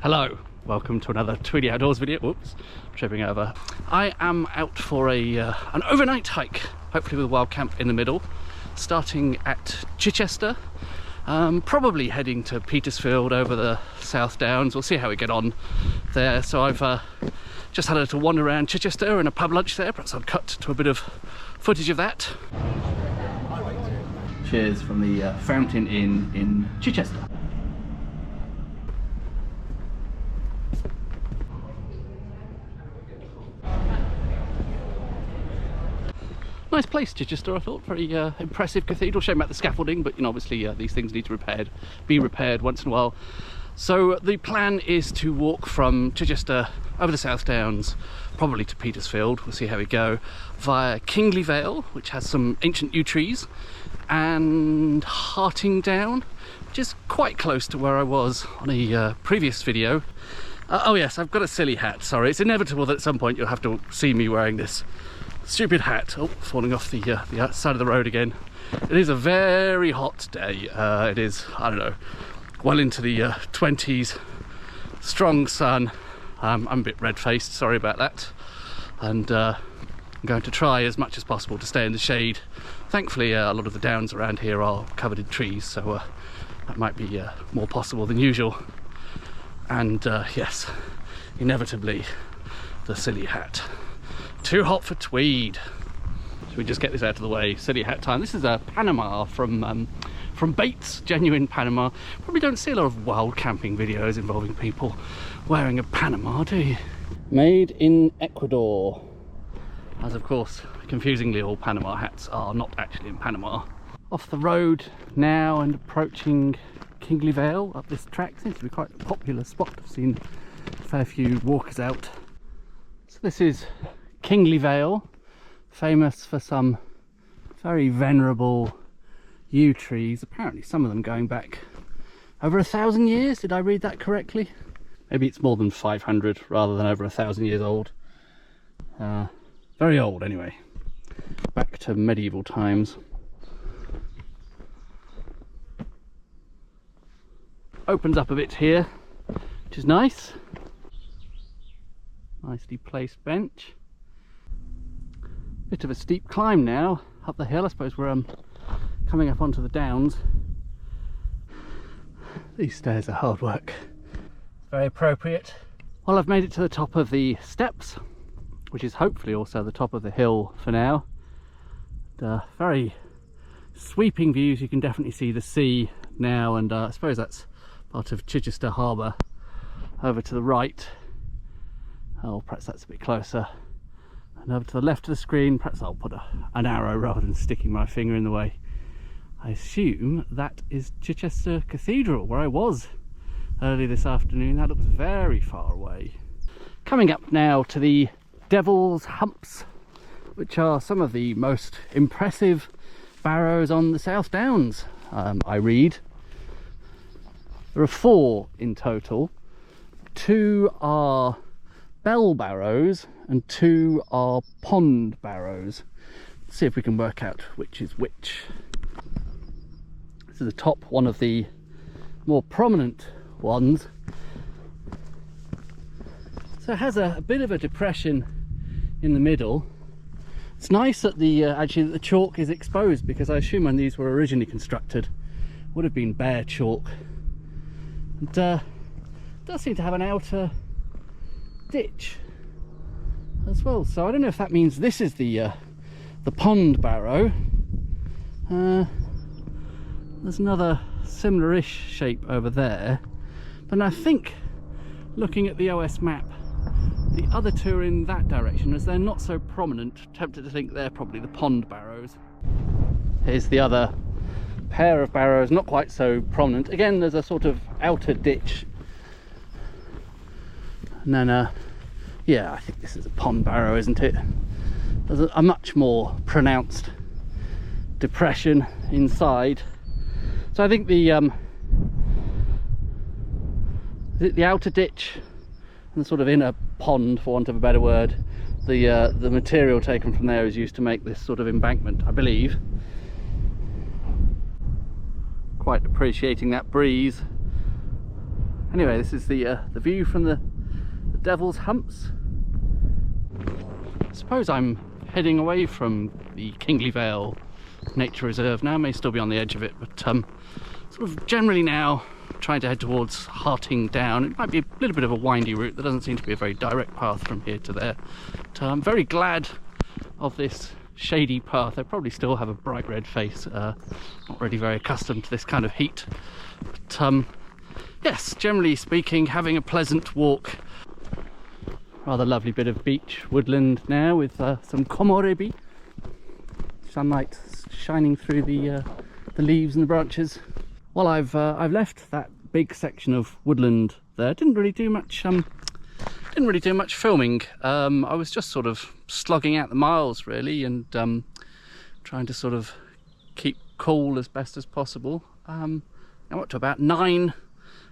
Hello, welcome to another Tweedy Outdoors video. Whoops, tripping over. I am out for an overnight hike, hopefully with a wild camp in the middle, starting at Chichester, probably heading to Petersfield over the South Downs. We'll see how we get on there. So I've just had a little wander around Chichester and a pub lunch there. Perhaps I'll cut to a bit of footage of that. Cheers from the Fountain Inn in Chichester. Nice place, Chichester, I thought. Very impressive cathedral. Shame about the scaffolding, but you know, obviously these things need to be repaired once in a while. So the plan is to walk from Chichester over the South Downs, probably to Petersfield. We'll see how we go, via Kingley Vale, which has some ancient yew trees, and Harting down, which is quite close to where I was on a previous video. Oh yes, I've got a silly hat. Sorry, it's inevitable that at some point you'll have to see me wearing this stupid hat. Oh, falling off the side of the road again. It is a very hot day. It is, I don't know, well into the 20s, strong sun. I'm a bit red-faced, sorry about that. And I'm going to try as much as possible to stay in the shade. Thankfully, a lot of the downs around here are covered in trees, so that might be more possible than usual. And yes, inevitably, the silly hat. Too hot for tweed. Should we just get this out of the way? Silly hat time. This is a Panama from Bates, genuine Panama. Probably don't see a lot of wild camping videos involving people wearing a Panama, do you? Made in Ecuador. As of course, confusingly, all Panama hats are not actually in Panama. Off the road now and approaching Kingly Vale up this track. Seems to be quite a popular spot. I've seen a fair few walkers out. So this is Kingly Vale, famous for some very venerable yew trees, apparently some of them going back over 1,000 years. Did I read that correctly? Maybe it's more than 500 rather than over 1,000 years old. Very old anyway, back to medieval times. Opens up a bit here, which is nice. Nicely placed bench. Bit of a steep climb now up the hill. I suppose we're coming up onto the downs. These stairs are hard work. It's very appropriate. Well, I've made it to the top of the steps, which is hopefully also the top of the hill for now. Very sweeping views. You can definitely see the sea now, and I suppose that's part of Chichester Harbour over to the right. Oh, perhaps that's a bit closer. And over to the left of the screen, perhaps I'll put an arrow rather than sticking my finger in the way. I assume that is Chichester Cathedral, where I was early this afternoon. That looks very far away. Coming up now to the Devil's Humps, which are some of the most impressive barrows on the South Downs, I read. There are 4 in total. 2 are bell barrows and 2 are pond barrows. Let's see if we can work out which is which. This is the top, one of the more prominent ones. So it has a bit of a depression in the middle. It's nice that actually the chalk is exposed, because I assume when these were originally constructed would have been bare chalk. And it does seem to have an outer ditch as well, so I don't know if that means this is the pond barrow. There's another similar-ish shape over there, but I think, looking at the OS map, the other 2 are in that direction, as they're not so prominent. Tempted to think they're probably the pond barrows. Here's the other pair of barrows, not quite so prominent. Again, there's a sort of outer ditch. And then, yeah, I think this is a pond barrow, isn't it? There's a much more pronounced depression inside. So I think the outer ditch and the sort of inner pond, for want of a better word, the material taken from there is used to make this sort of embankment, I believe. Quite appreciating that breeze Anyway, this is the view from the Devil's Humps. I suppose I'm heading away from the Kingley Vale Nature Reserve now. May still be on the edge of it, but sort of generally now trying to head towards Harting down. It might be a little bit of a windy route. There doesn't seem to be a very direct path from here to there. But I'm very glad of this shady path. I probably still have a bright red face, not really very accustomed to this kind of heat. But yes, generally speaking, having a pleasant walk. Rather lovely bit of beach woodland now with some komorebi. Sunlight shining through the leaves and the branches. Well, I've left that big section of woodland there. Didn't really do much filming. I was just sort of slogging out the miles really, and trying to sort of keep cool as best as possible. I'm up to about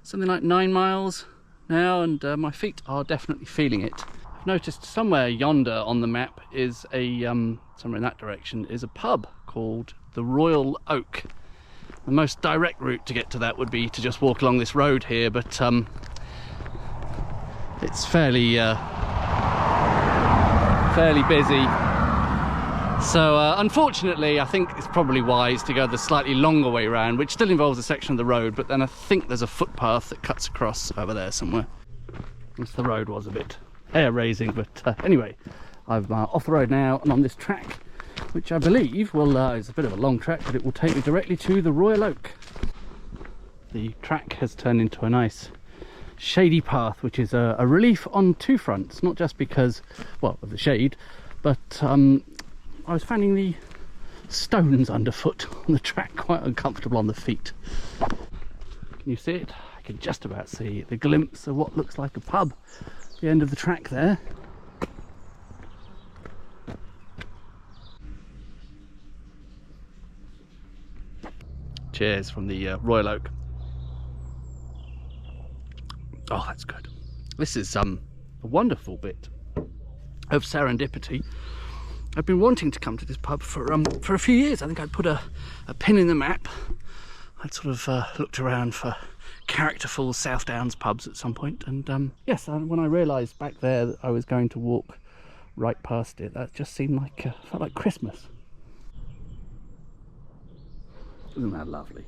something like 9 miles now, and my feet are definitely feeling it. I've noticed somewhere yonder on the map is a somewhere in that direction is a pub called the Royal Oak. The most direct route to get to that would be to just walk along this road here, but it's fairly busy. So unfortunately, I think it's probably wise to go the slightly longer way around, which still involves a section of the road, but then I think there's a footpath that cuts across over there somewhere. Once the road was a bit hair-raising, but anyway, I'm off the road now and on this track, which I believe will, it's a bit of a long track, but it will take me directly to the Royal Oak. The track has turned into a nice shady path, which is a relief on two fronts, not just because, well, of the shade, but I was finding the stones underfoot on the track quite uncomfortable on the feet. Can you see it? I can just about see the glimpse of what looks like a pub at the end of the track there. Cheers from the Royal Oak. Oh, that's good. This is a wonderful bit of serendipity. I've been wanting to come to this pub for a few years. I think I'd put a pin in the map. I'd sort of looked around for characterful South Downs pubs at some point, and yes, when I realised back there that I was going to walk right past it, that just seemed like felt like Christmas. Isn't that lovely?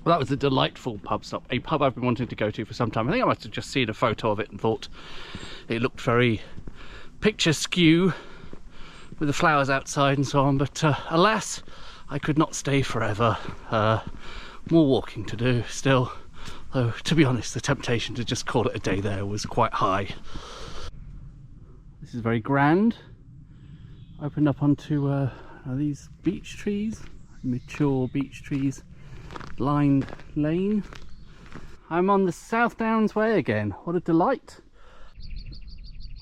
Well, that was a delightful pub stop, a pub I've been wanting to go to for some time. I think I must have just seen a photo of it and thought it looked very picturesque with the flowers outside and so on, but alas, I could not stay forever. More walking to do still, though to be honest, the temptation to just call it a day there was quite high. This is very grand. Opened up onto these beech trees, mature beech trees, lined lane. I'm on the South Downs Way again. What a delight.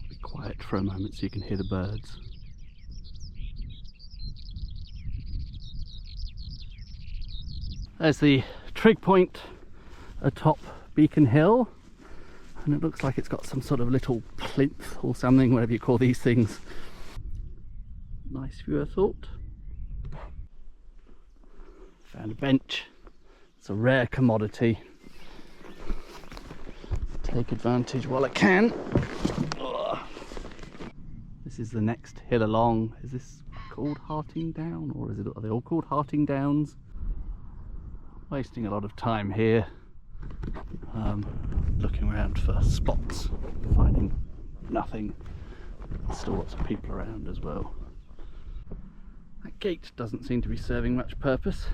Be quiet for a moment so you can hear the birds. There's the trig point atop Beacon Hill, and it looks like it's got some sort of little plinth or something, whatever you call these things. Nice view, I thought. Found a bench. It's a rare commodity. Take advantage while I can. Ugh. This is the next hill along. Is this called Harting Down, or are they all called Harting Downs? Wasting a lot of time here, looking around for spots, finding nothing. There's still lots of people around as well. That gate doesn't seem to be serving much purpose.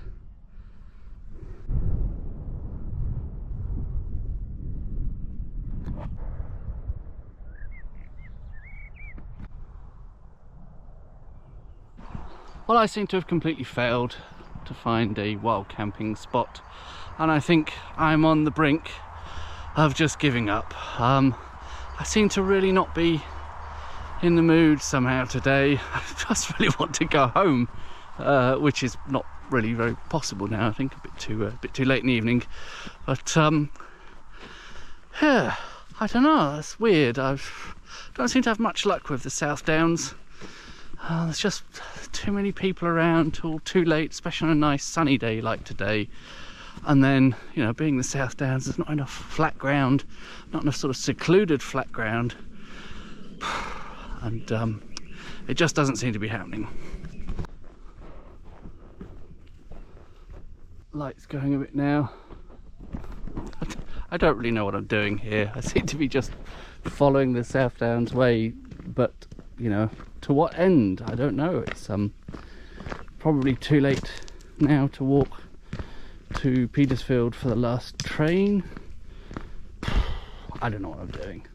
Well, I seem to have completely failed to find a wild camping spot, and I think I'm on the brink of just giving up. I seem to really not be in the mood somehow today. I just really want to go home, which is not really very possible now. I think a bit too late in the evening, but yeah, I don't know, that's weird. I don't seem to have much luck with the South Downs. There's just too many people around till too late, especially on a nice sunny day like today. And then, you know, being the South Downs, there's not enough flat ground, not enough sort of secluded flat ground, and it just doesn't seem to be happening. Light's going a bit now. I don't really know what I'm doing here. I seem to be just following the South Downs way, but you know, to what end? I don't know. It's probably too late now to walk to Petersfield for the last train. I don't know what I'm doing.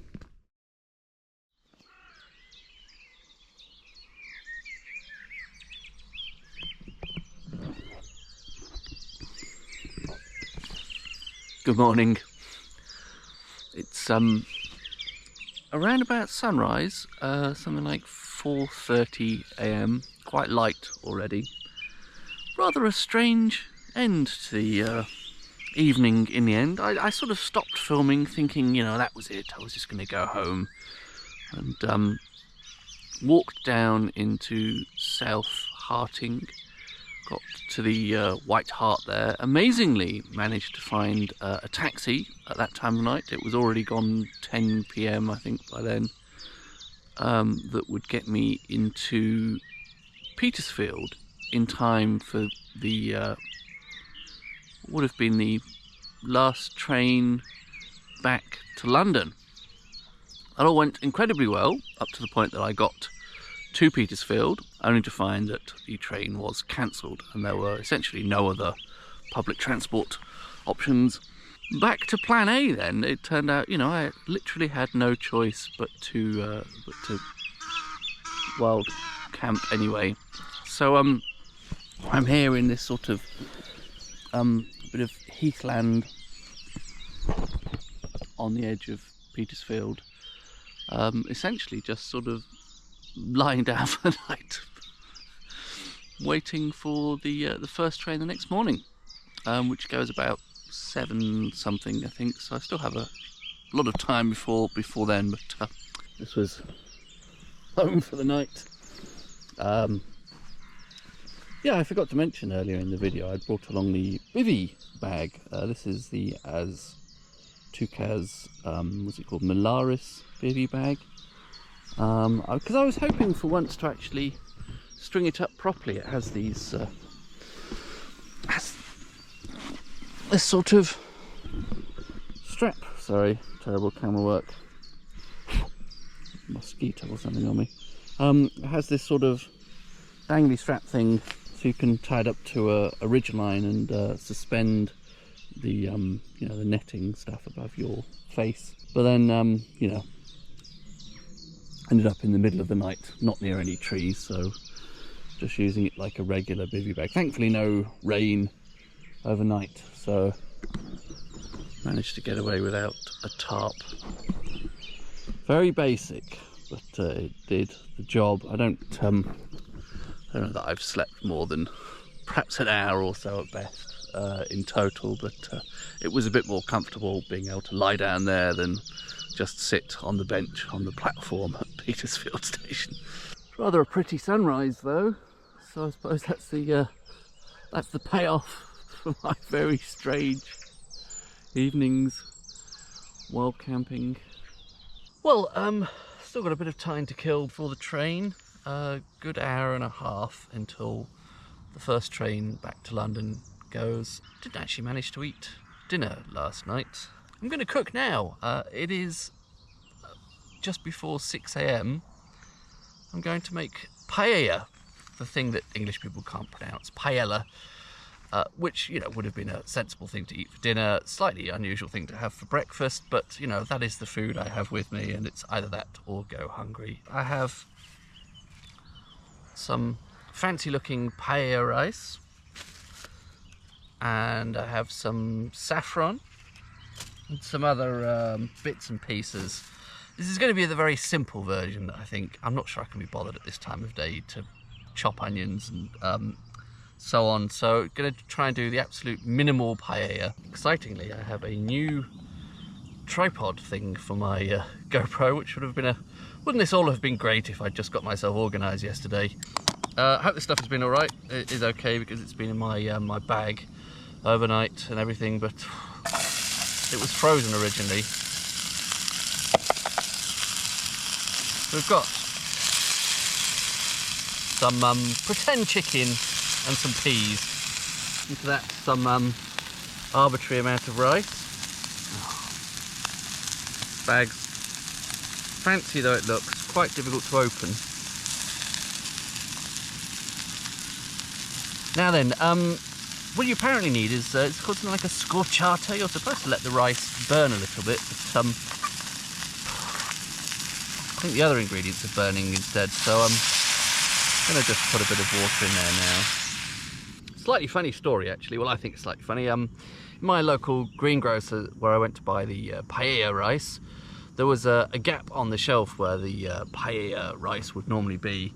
Good morning. It's around about sunrise, something like 4:30 AM, quite light already. Rather a strange end to the evening in the end. I sort of stopped filming thinking, you know, that was it, I was just going to go home, and walked down into South Harting, got to the White Hart there, amazingly managed to find a taxi at that time of night. It was already gone 10 PM I think by then, that would get me into Petersfield in time for the would have been the last train back to London. That all went incredibly well up to the point that I got to Petersfield, only to find that the train was cancelled and there were essentially no other public transport options. Back to plan A then. It turned out, you know, I literally had no choice but to wild camp anyway. So I'm here in this sort of bit of heathland on the edge of Petersfield, essentially just sort of lying down for the night, waiting for the first train the next morning, which goes about 7 something I think. So I still have a lot of time before then, but this was home for the night. Yeah, I forgot to mention earlier in the video I brought along the bivvy bag. This is the Tukaz, what's it called, Malaris bivvy bag. Because I was hoping for once to actually string it up properly. It has these has this sort of strap. Sorry, terrible camera work. Mosquito or something on me. It has this sort of dangly strap thing, so you can tie it up to a ridge line and suspend the you know, the netting stuff above your face. But then you know, ended up in the middle of the night, not near any trees, so just using it like a regular bivvy bag. Thankfully no rain overnight, so managed to get away without a tarp. Very basic, but it did the job. I don't know that I've slept more than perhaps an hour or so at best in total, but it was a bit more comfortable being able to lie down there than just sit on the bench on the platform at Petersfield station. Rather a pretty sunrise though, so I suppose that's the payoff for my very strange evenings while camping. Well, still got a bit of time to kill before the train. Good hour and a half until the first train back to London goes. Didn't actually manage to eat dinner last night. I'm going to cook now. It is just before 6 AM. I'm going to make paella, the thing that English people can't pronounce, paella, which, you know, would have been a sensible thing to eat for dinner, slightly unusual thing to have for breakfast, but, you know, that is the food I have with me, and it's either that or go hungry. I have some fancy looking paella rice, and I have some saffron and some other bits and pieces. This is going to be the very simple version, I think. I'm not sure I can be bothered at this time of day to chop onions and so on, so going to try and do the absolute minimal paella. Excitingly, I have a new tripod thing for my GoPro, which would have been wouldn't this all have been great if I'd just got myself organised yesterday. I hope this stuff has been alright. It is okay because it's been in my my bag overnight and everything, but it was frozen originally. We've got some pretend chicken and some peas. Into that some arbitrary amount of rice. This bag's fancy though it looks, quite difficult to open. Now then, what you apparently need is, it's called something like a scorchata. You're supposed to let the rice burn a little bit, but I think the other ingredients are burning instead, so I'm going to just put a bit of water in there now. Slightly funny story actually, well I think it's slightly funny. In my local greengrocer where I went to buy the paella rice, there was a gap on the shelf where the paella rice would normally be.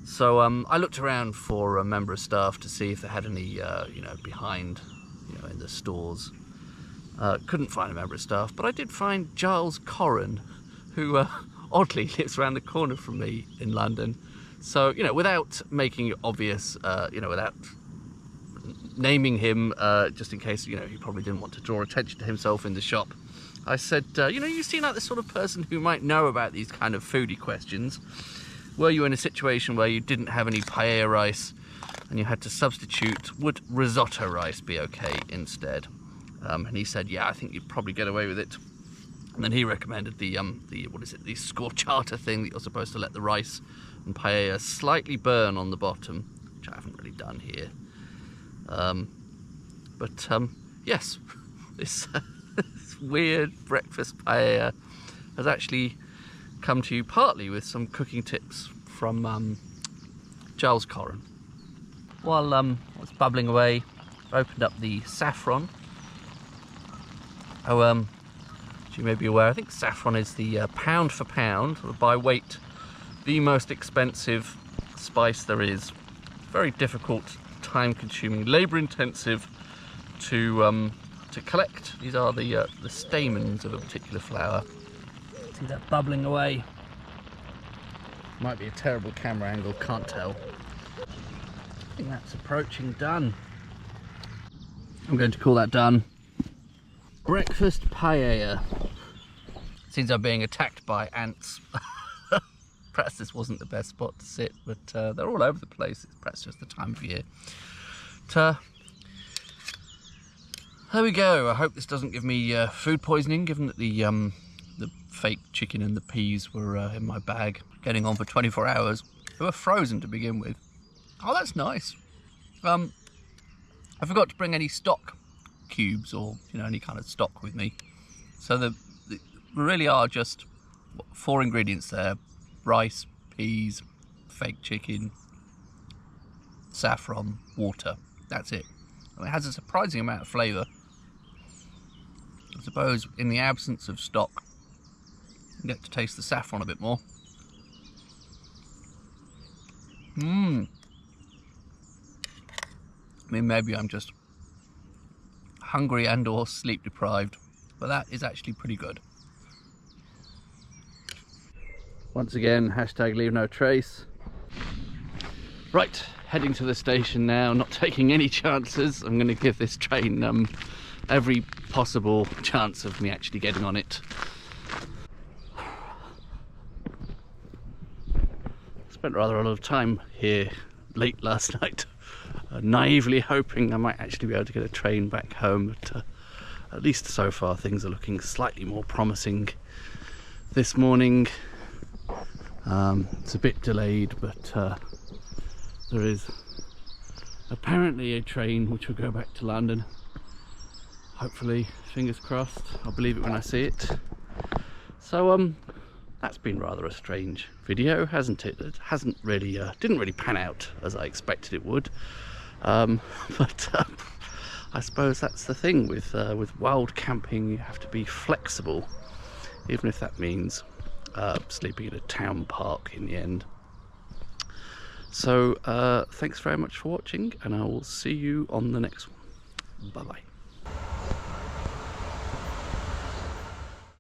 So I looked around for a member of staff to see if they had any, you know, behind, you know, in the stores. Couldn't find a member of staff, but I did find Giles Corran, who oddly lives around the corner from me in London. So, you know, without making it obvious, you know, without naming him, just in case, you know, he probably didn't want to draw attention to himself in the shop, I said, you know, you seem like the sort of person who might know about these kind of foodie questions. Were you in a situation where you didn't have any paella rice and you had to substitute, would risotto rice be okay instead? And he said, yeah, I think you'd probably get away with it. And then he recommended the what is it, the scorchata thing that you're supposed to let the rice and paella slightly burn on the bottom, which I haven't really done here. Yes, this weird breakfast paella has actually come to you partly with some cooking tips from Giles Corran. While I was bubbling away, I opened up the saffron. Oh, as you may be aware, I think saffron is the pound for pound, or by weight, the most expensive spice there is. Very difficult, time-consuming, labour-intensive to collect. These are the stamens of a particular flower. See that bubbling away? Might be a terrible camera angle, can't tell. I think that's approaching done. I'm going to call that done. Breakfast paella. Seems I'm being attacked by ants. Perhaps this wasn't the best spot to sit, but they're all over the place. It's perhaps just the time of year. But, there we go. I hope this doesn't give me food poisoning, given that the fake chicken and the peas were in my bag, getting on for 24 hours. They were frozen to begin with. Oh, that's nice. I forgot to bring any stock cubes or, you know, any kind of stock with me. So there really are just 4 ingredients there: rice, peas, fake chicken, saffron, water. That's it. And it has a surprising amount of flavour. I suppose in the absence of stock, you get to taste the saffron a bit more. I mean, maybe I'm just hungry and or sleep deprived, but that is actually pretty good. Once again, hashtag leave no trace. Right, heading to the station now, not taking any chances. I'm going to give this train every possible chance of me actually getting on it. Spent rather a lot of time here late last night, naively hoping I might actually be able to get a train back home, but at least so far things are looking slightly more promising this morning. It's a bit delayed, but there is apparently a train which will go back to London. Hopefully, fingers crossed, I'll believe it when I see it. So that's been rather a strange video, hasn't it? It hasn't really, didn't really pan out as I expected it would. But I suppose that's the thing with wild camping. You have to be flexible, even if that means sleeping in a town park in the end. So thanks very much for watching, and I will see you on the next one. Bye bye.